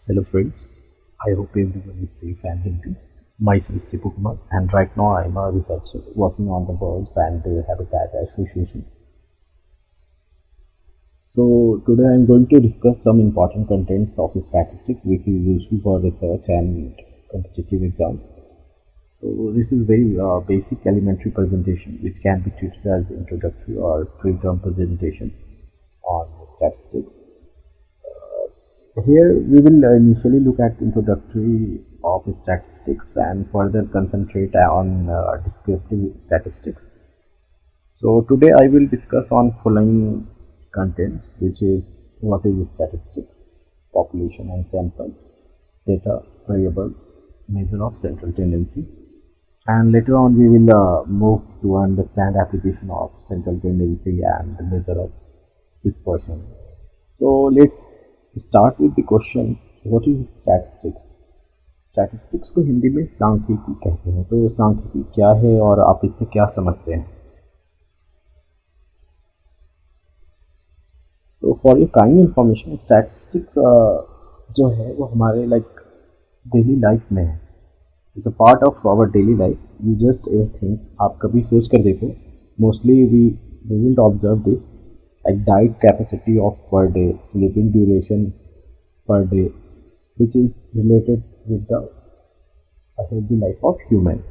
Hello friends, I hope everyone is safe and healthy. Myself Sipu Kumar and right now I am a researcher working on the birds and their habitat association. So today I am going to discuss some important contents of statistics which is useful for research and competitive exams. So this is very basic elementary presentation which can be treated as introductory or pre-term presentation on statistics. Here we will initially look at introductory of statistics and further concentrate on descriptive statistics. So today I will discuss on following contents, which is what is statistics, population and sample, data, variables, measure of central tendency, and later on we will move to understand application of central tendency and the measure of dispersion. So let's start with the question, what is statistics? Statistics को हिंदी में सांख्यिकी कहते हैं। तो सांख्यिकी क्या है और आप इससे क्या समझते हैं? तो for you kind information, statistics जो है वो हमारे डेली लाइफ में है। It's a part of our daily life. You just ever think, आप कभी सोच कर देखो, mostly we will observe this, like diet capacity of per day, sleeping duration per day, which is related with the healthy life of human.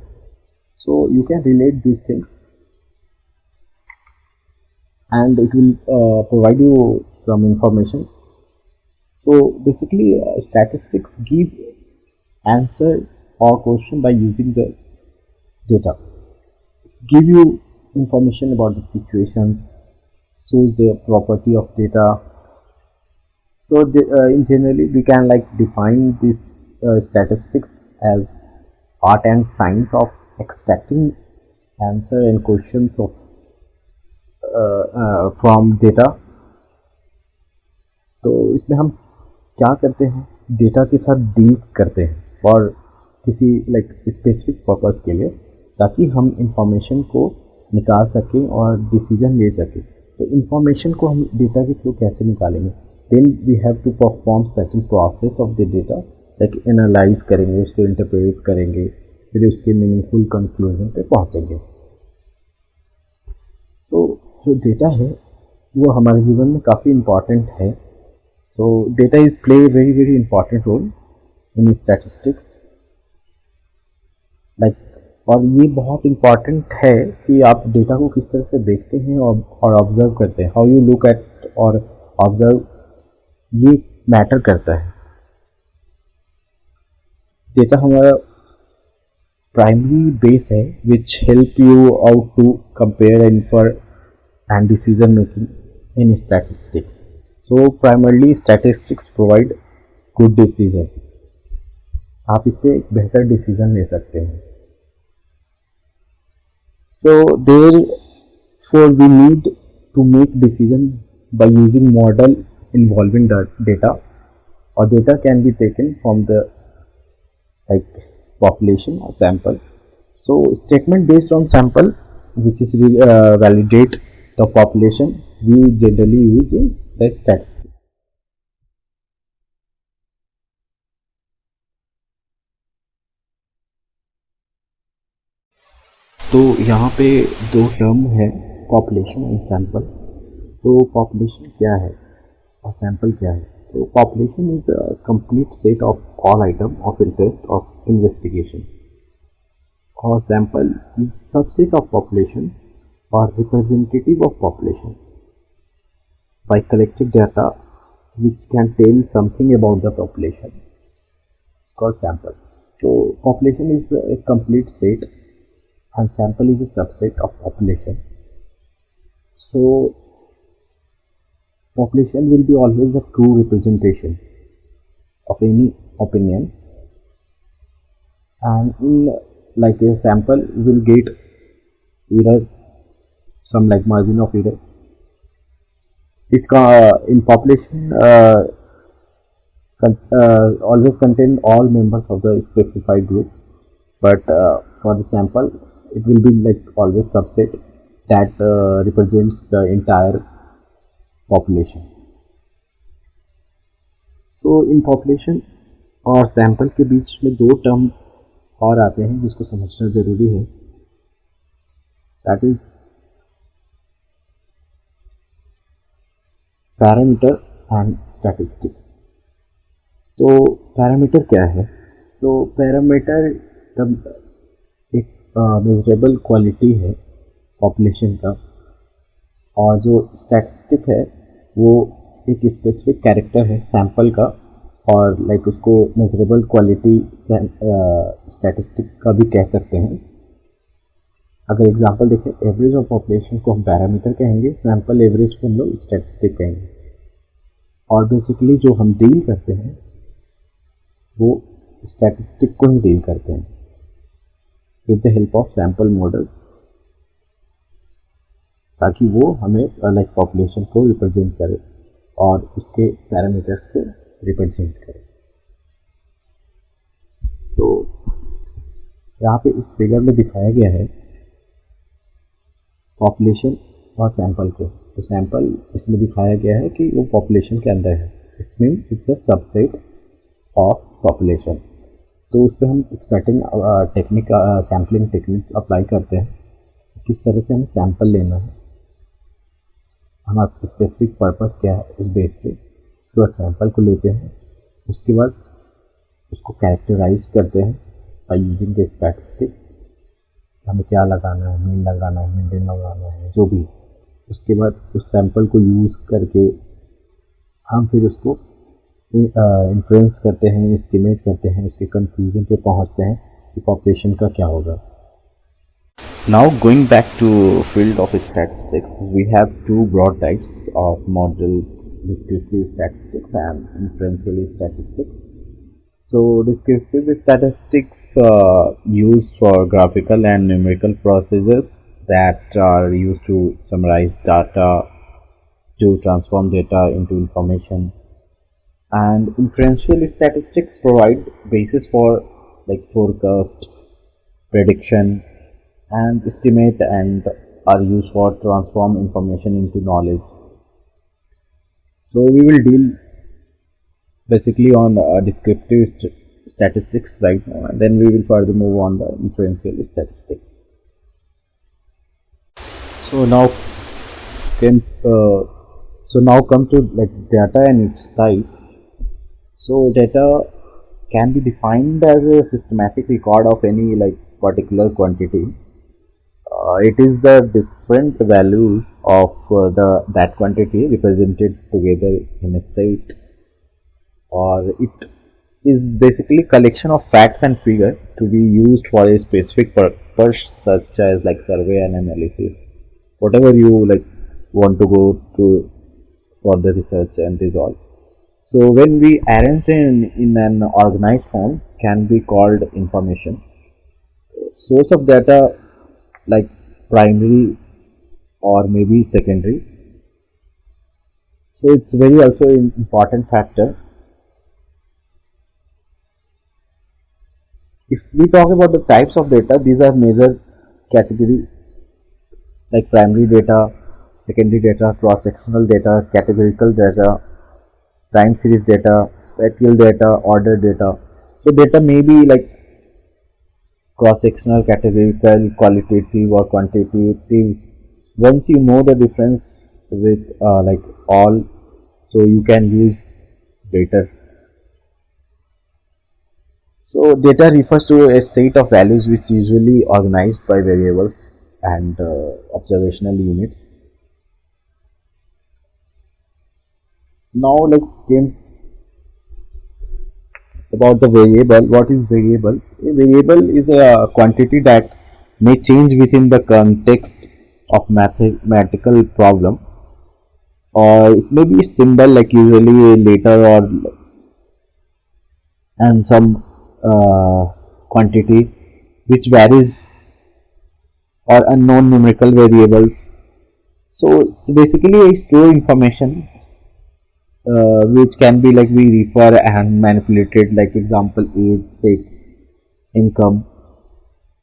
So you can relate these things and it will provide you some information. So basically statistics give answer or question by using the data. It give you information about the situations, shows the property of data. So in generally we can define this statistics as art and science of extracting answer and questions of from data. तो इसमें हम क्या करते हैं, data के साथ deal करते हैं और किसी स्पेसिफिक पर्पस के लिए, ताकि हम इंफॉर्मेशन को निकाल सकें और डिसीजन ले सकें। तो इंफॉर्मेशन को हम डेटा के थ्रू कैसे निकालेंगे? Then we have to perform certain process of the data, analyse करेंगे, उसको इंटरप्रेट करेंगे, फिर उसके मीनिंगफुल कंक्लूजन पे पहुंचेंगे। तो जो डेटा है वो हमारे जीवन में काफ़ी इम्पॉर्टेंट है। So data is play very very important role in statistics. और ये बहुत इम्पॉर्टेंट है कि आप डेटा को किस तरह से देखते हैं और ऑब्जर्व करते हैं। हाउ यू लुक एट और ऑब्जर्व, ये मैटर करता है। डेटा हमारा प्राइमरी बेस है which help you out to compare infer and decision making in statistics. So primarily statistics provide good decision. आप इससे एक बेहतर डिसीजन ले सकते हैं। So therefore we need to make decision by using model involving the data, or data can be taken from the population or sample. So statement based on sample which is validate the population, we generally use in the statistics. तो यहाँ पे दो term है, population and sample. तो population क्या है और sample क्या है? तो population is a complete set of all item of interest of investigation, और sample is subset of population और representative of population by collected data which can tell something about the population. It's called sample. So population is a complete set and sample is a subset of population. So population will be always a true representation of any opinion, and in a sample will get error, some margin of error. It in population always contain all members of the specified group, but for the sample it will be always subset that represents the entire population. So in population और sample के बीच में दो term और आते हैं जिसको समझना ज़रूरी है, that is parameter and statistic. तो पैरामीटर क्या है? तो पैरामीटर एक मेजरेबल क्वालिटी है पॉपुलेशन का, और जो स्टैटिस्टिक है वो एक स्पेसिफिक कैरेक्टर है सैंपल का, और लाइक उसको मेजरेबल क्वालिटी स्टैटिस्टिक का भी कह सकते हैं। अगर एग्जांपल देखें, एवरेज ऑफ पॉपुलेशन को हम पैरामीटर कहेंगे, सैंपल एवरेज को हम लोग स्टैटिस्टिक कहेंगे। और बेसिकली जो हम डील करते हैं वो स्टैटिस्टिक को ही डील करते हैं with the help of sample model, ताकि वो हमें लाइक पॉपुलेशन को रिप्रेजेंट करे और उसके पैरामीटर्स को रिप्रेजेंट करे। तो यहाँ पे इस फिगर में दिखाया गया है पॉपुलेशन और सैंपल को। तो सैंपल इसमें दिखाया गया है कि वो पॉपुलेशन के अंदर है, it's mean it's a subset of population. तो उस पर हम एक certain technique, sampling technique apply करते हैं, किस तरह से हमें सैंपल लेना है, हमारा स्पेसिफिक पर्पस क्या है, उस बेस पे उसके बाद सैंपल को लेते हैं, उसके बाद उसको कैरेक्टराइज करते हैं बाय यूजिंग द स्टैटिस्टिक, हमें क्या लगाना है, मीन लगाना है, मीडियन लगाना है, जो भी। उसके बाद उस सैंपल को यूज़ करके हम फिर उसको इन्फ्लुएंस करते हैं, एस्टिमेट करते हैं, उसके कंक्लूजन पे पहुंचते हैं कि पॉपुलेशन का क्या होगा। Now going back to field of statistics, we have two broad types of models: descriptive statistics and inferential statistics. So descriptive statistics used for graphical and numerical processes that are used to summarize data, to transform data into information. And inferential statistics provide basis for like forecast, prediction, and estimate, and are used for transform information into knowledge. So we will deal basically on descriptive statistics right now, and then we will further move on the inferential statistics. So now come to like data and its type. So data can be defined as a systematic record of any like particular quantity. It is the different values of that quantity represented together in a set, or it is basically collection of facts and figures to be used for a specific purpose, such as like survey and analysis, whatever you like want to go to for the research and resolve. So when we arrange in an organized form can be called information. Source of data like primary or maybe secondary. So it's very also an important factor. If we talk about the types of data, these are major categories like primary data, secondary data, cross-sectional data, categorical data, time series data, spatial data, ordered data. So data may be like cross-sectional, categorical, qualitative or quantitative. Once you know the difference with like all, so you can use better. So data refers to a set of values which is usually organized by variables and observational units. Now like came about the variable. What is variable? A variable is a quantity that may change within the context of mathematical problem, or it may be a symbol like usually a letter or and some quantity which varies, or unknown numerical variables. So it's basically a store information which can be like we refer and manipulated, like example age, sex, income.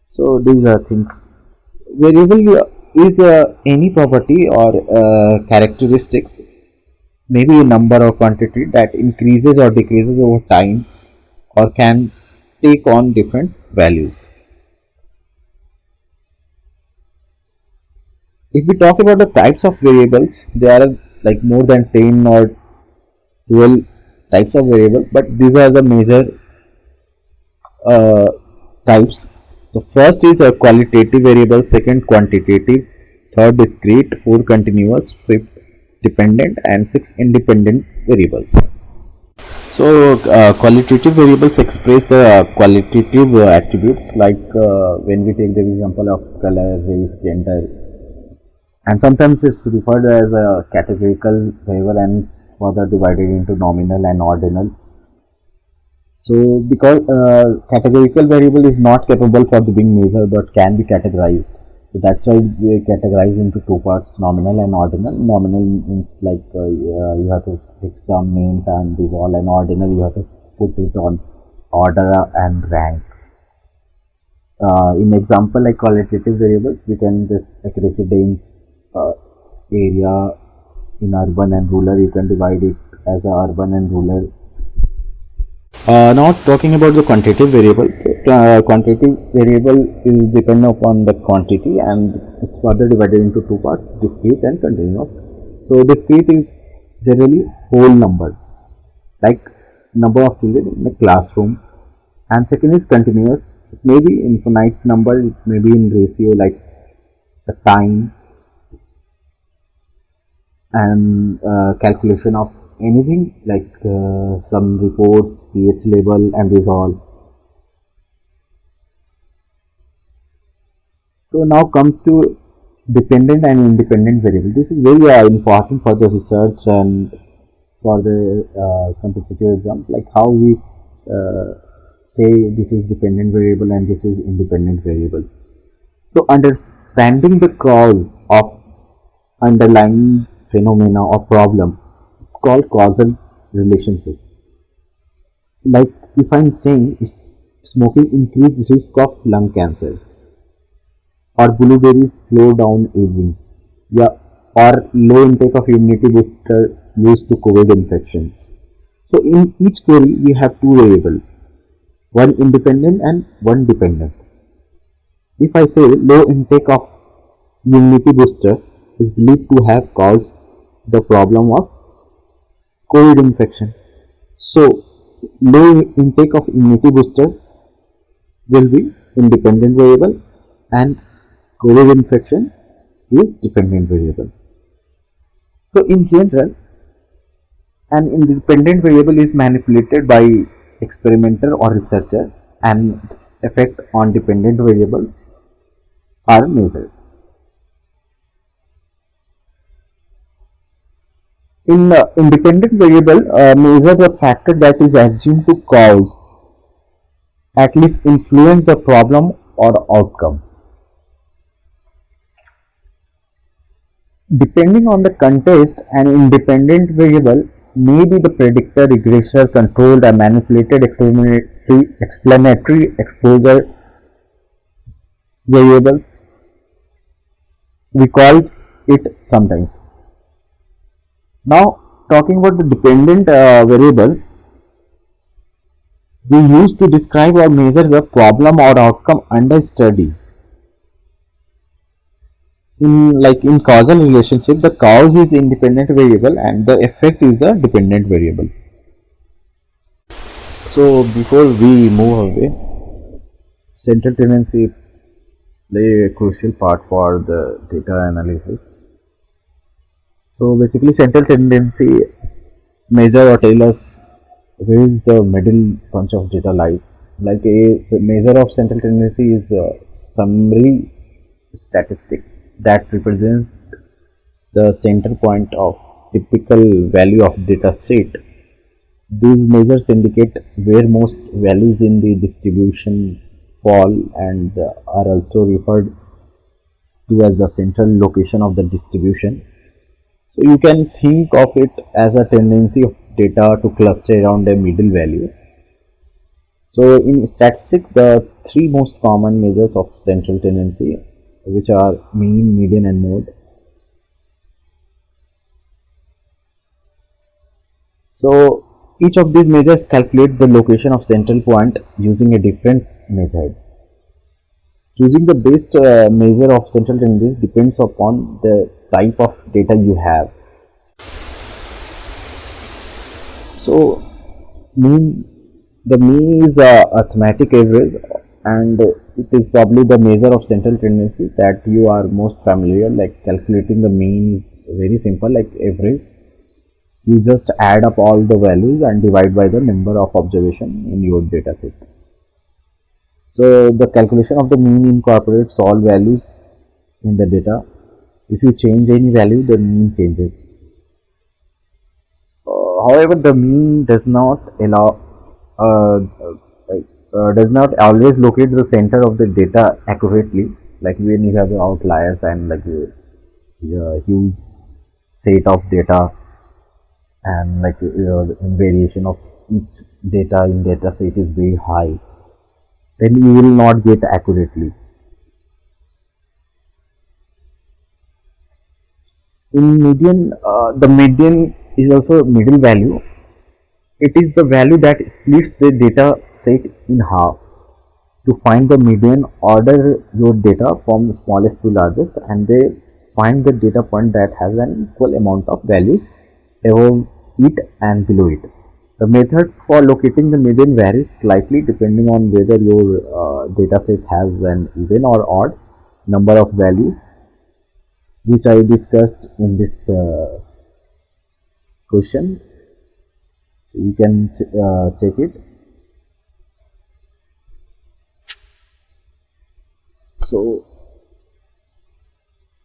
So these are things. Variable is any property or characteristics, maybe a number or quantity that increases or decreases over time, or can take on different values. If we talk about the types of variables, there are like more than 10 or 12 types of variables, but these are the major uh, types. So first is a qualitative variable, second quantitative, third discrete, fourth continuous, fifth dependent, and six independent variables. So qualitative variables express the qualitative attributes, like when we take the example of color, race, gender, and sometimes it's referred as a categorical variable and further divided into nominal and ordinal. So because categorical variable is not capable for the being measured but can be categorized. So that's why we categorize into two parts, nominal and ordinal. Nominal means like you have to fix some names and these all, and ordinal you have to put it on order and rank. In example like qualitative variables, we can just like residence area in urban and rural, you can divide it as a urban and rural. Now talking about the quantitative variable, quantitative variable is depend upon the quantity and it's further divided into two parts, discrete and continuous. So discrete is generally whole number, like number of children in the classroom, and second is continuous. It may be infinite number, it may be in ratio like the time and calculation of anything like some reports, pH level, and this all. So now comes to dependent and independent variable. This is very important for the research and for the competitive exams, like how we say this is dependent variable and this is independent variable. So understanding the cause of underlying phenomena or problem, it's called causal relationship. Like if I'm saying smoking increase risk of lung cancer, or blueberries slow down aging, yeah, or low intake of immunity booster leads to COVID infections. So in each query we have two variables, one independent and one dependent. If I say low intake of immunity booster is believed to have caused the problem of COVID infection, so low intake of immunity booster will be independent variable and COVID infection is dependent variable. So in general, an independent variable is manipulated by experimenter or researcher and effect on dependent variables are measured. In independent variable, measure the factor that is assumed to cause, at least influence the problem or outcome. Depending on the context, an independent variable may be the predictor, regressor, controlled, and manipulated explanatory exposure variables. We call it sometimes. Now, talking about the dependent variable, we use to describe or measure the problem or outcome under study. In causal relationship, the cause is independent variable and the effect is a dependent variable. So before we move away, central tendency play a crucial part for the data analysis. So basically central tendency measure or tell us where is the middle bunch of data lies. Like a measure of central tendency is a summary statistic that represents the center point of typical value of data set. These measures indicate where most values in the distribution fall and are also referred to as the central location of the distribution. So you can think of it as a tendency of data to cluster around a middle value. So in statistics, the three most common measures of central tendency, which are mean, median, and mode. So Each of these measures calculate the location of central point using a different method. Choosing the best measure of central tendency depends upon the type of data you have. So, the mean is a arithmetic average, and it is probably the measure of central tendency that you are most familiar. Like calculating the mean is very simple, like average. You just add up all the values and divide by the number of observation in your data set. So the calculation of the mean incorporates all values in the data. If you change any value, the mean changes. However, the mean does not always locate the center of the data accurately. Like when you have outliers and like a huge set of data, and like variation of each data in data set is very high, then you will not get accurately. In median, the median is also middle value. It is the value that splits the data set in half. To find the median, order your data from smallest to largest, and they find the data point that has an equal amount of values above it and below it. The method for locating the median varies slightly depending on whether your data set has an even or odd number of values, which I discussed in this question. You can check it. So,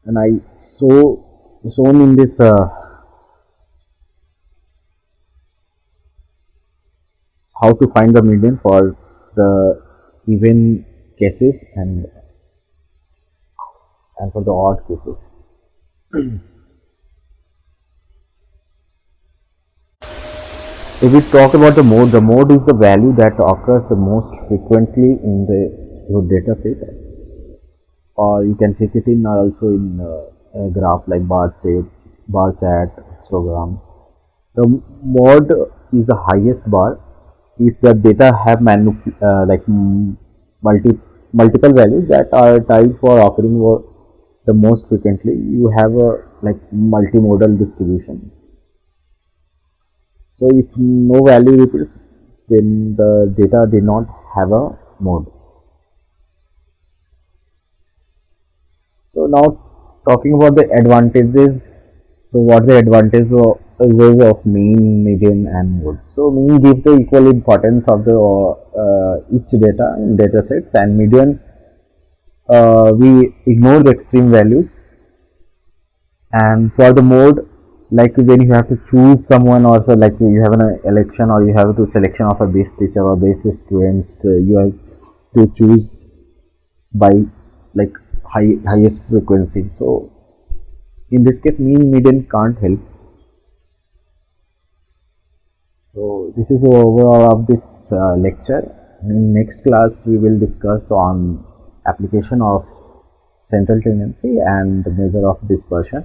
and I shown in this how to find the median for the even cases and for the odd cases. If we talk about the mode is the value that occurs the most frequently in your data set, or you can check it in also in a graph like bar chart, histogram. The mode is the highest bar. If the data have multiple values that are tied for occurring the most frequently, you have a like multimodal distribution. So if no value repeats, then the data did not have a mode. So now talking about the advantages. So what the advantages of mean, median, and mode. So mean gives the equal importance of the each data in data sets, and median we ignore the extreme values. And for the mode, like when you have to choose someone, or so like you have an election, or you have to selection of a best teacher or best students, you have to choose by like highest frequency. So in this case, mean, median can't help. So this is the overall of this lecture. In next class, we will discuss on application of central tendency and the measure of dispersion.